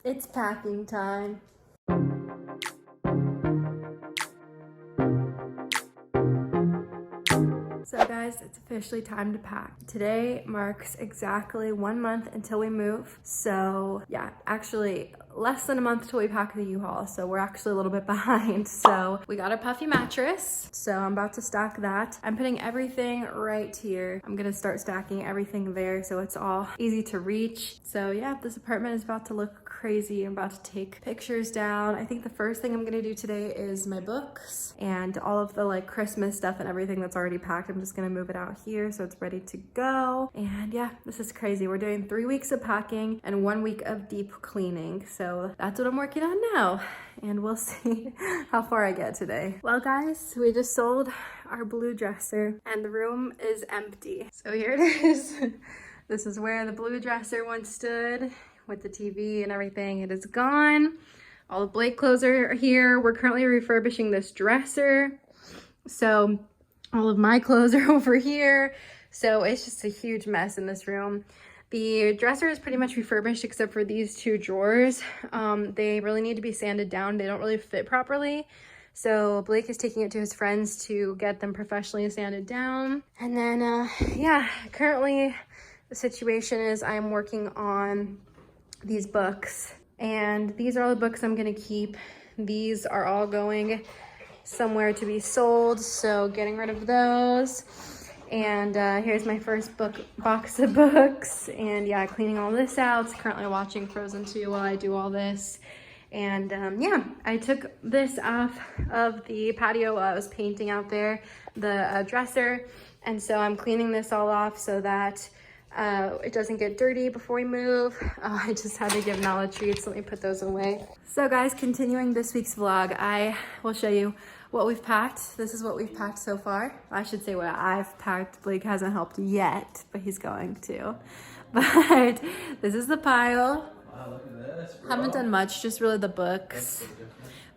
It's packing time. So guys, it's officially time to pack. Today marks exactly 1 month until we move. So yeah, actually less than a month till we pack the U-Haul. So we're actually a little bit behind. So we got a puffy mattress. So I'm about to stack that. I'm putting everything right here. I'm gonna start stacking everything there so it's all easy to reach. So yeah, this apartment is about to look crazy. I'm about to take pictures down. I think the first thing I'm gonna do today is my books and all of the like Christmas stuff and everything that's already packed. I'm just gonna move it out here so it's ready to go. And yeah, this is crazy. We're doing 3 weeks of packing and 1 week of deep cleaning. So that's what I'm working on now. And we'll see how far I get today. Well guys, we just sold our blue dresser and the room is empty. So here it is. This is where the blue dresser once stood with the TV and everything. It is gone. All the Blake clothes are here. We're currently refurbishing this dresser. So all of my clothes are over here. So it's just a huge mess in this room. The dresser is pretty much refurbished except for these 2 drawers. They really need to be sanded down. They don't really fit properly. So Blake is taking it to his friends to get them professionally sanded down. And then, yeah, currently the situation is I'm working on these books. And these are all the books I'm gonna keep. These are all going somewhere to be sold, so getting rid of those. And here's my first box of books. And yeah, cleaning all this out. Currently watching Frozen 2 while I do all this. And yeah, I took this off of the patio while I was painting out there, the dresser. And so I'm cleaning this all off so that it doesn't get dirty before we move. I just had to give Nala treats. Let me put those away. So guys, continuing this week's vlog, I will show you what we've packed. This is what we've packed so far. I should say what I've packed. Blake hasn't helped yet, but he's going to. But this is the pile. Wow, look at this, bro. Haven't done much, just really the books.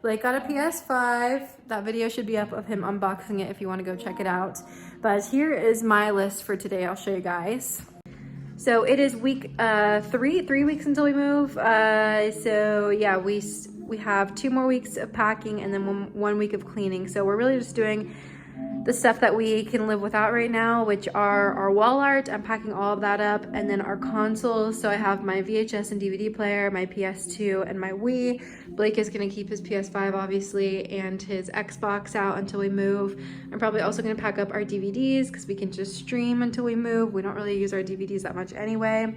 Blake got a PS5. That video should be up of him unboxing it if you want to go check it out. But here is my list for today. I'll show you guys. So it is week 3 weeks until we move. So yeah, we have 2 more weeks of packing and then one week of cleaning. So we're really just doing the stuff that we can live without right now, which are our wall art. I'm packing all of that up, and then our consoles. So I have my VHS and DVD player, my PS2, and my Wii. Blake is gonna keep his PS5 obviously and his Xbox out until we move. I'm probably also gonna pack up our DVDs because we can just stream until we move. We don't really use our DVDs that much anyway.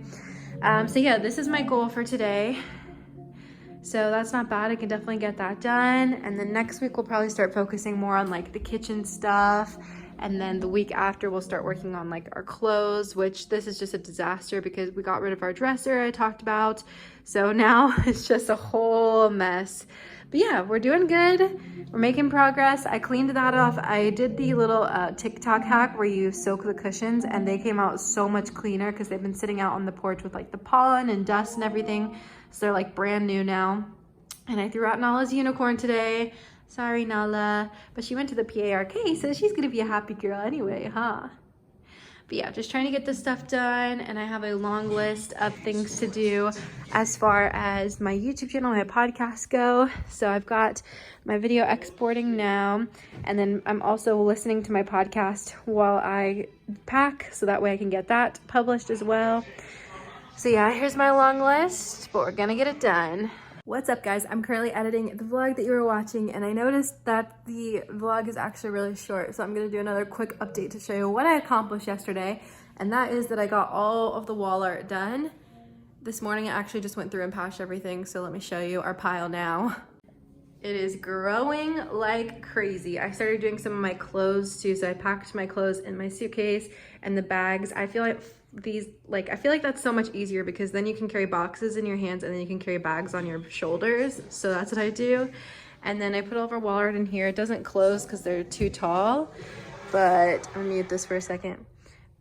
So yeah, this is my goal for today. So that's not bad. I can definitely get that done. And then next week we'll probably start focusing more on like the kitchen stuff. And then the week after we'll start working on like our clothes, which this is just a disaster because we got rid of our dresser I talked about. So now it's just a whole mess. But yeah, we're doing good. We're making progress. I cleaned that off. I did the little TikTok hack where you soak the cushions and they came out so much cleaner because they've been sitting out on the porch with like the pollen and dust and everything. So they're like brand new now. And I threw out Nala's unicorn today. Sorry, Nala. But she went to the PARK, so she's gonna be a happy girl anyway, huh? But yeah, just trying to get this stuff done. And I have a long list of things to do as far as my YouTube channel, my podcast go. So I've got my video exporting now. And then I'm also listening to my podcast while I pack. So that way I can get that published as well. So yeah, here's my long list, but we're gonna get it done. What's up guys? I'm currently editing the vlog that you were watching and I noticed that the vlog is actually really short. So I'm gonna do another quick update to show you what I accomplished yesterday. And that is that I got all of the wall art done. This morning I actually just went through and patched everything. So let me show you our pile now. It is growing like crazy. I started doing some of my clothes too. So I packed my clothes in my suitcase and the bags. I feel like that's so much easier because then you can carry boxes in your hands and then you can carry bags on your shoulders. So that's what I do. And then I put all of our wall art in here. It doesn't close because they're too tall, but I'm gonna mute this for a second.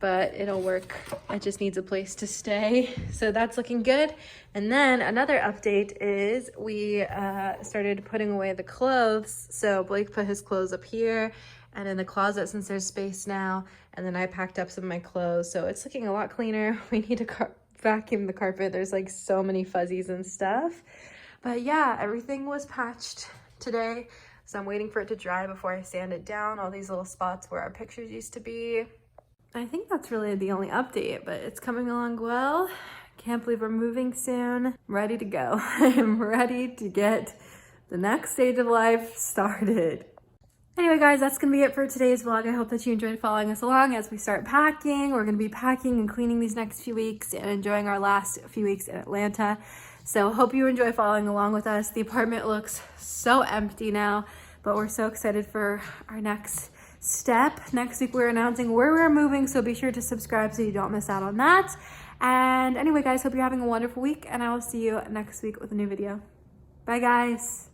But it'll work. It just needs a place to stay. So that's looking good. And then another update is we started putting away the clothes. So Blake put his clothes up here and in the closet since there's space now. And then I packed up some of my clothes. So it's looking a lot cleaner. We need to vacuum the carpet. There's like so many fuzzies and stuff. But yeah, everything was patched today. So I'm waiting for it to dry before I sand it down. All these little spots where our pictures used to be. I think that's really the only update, but it's coming along well. Can't believe we're moving soon. I'm ready to go. I'm ready to get the next stage of life started. Anyway, guys, that's gonna be it for today's vlog. I hope that you enjoyed following us along as we start packing. We're gonna be packing and cleaning these next few weeks and enjoying our last few weeks in Atlanta. So hope you enjoy following along with us. The apartment looks so empty now, but we're so excited for our next step. Next week, we're announcing where we're moving, so be sure to subscribe so you don't miss out on that. And anyway, guys, hope you're having a wonderful week, and I will see you next week with a new video. Bye, guys.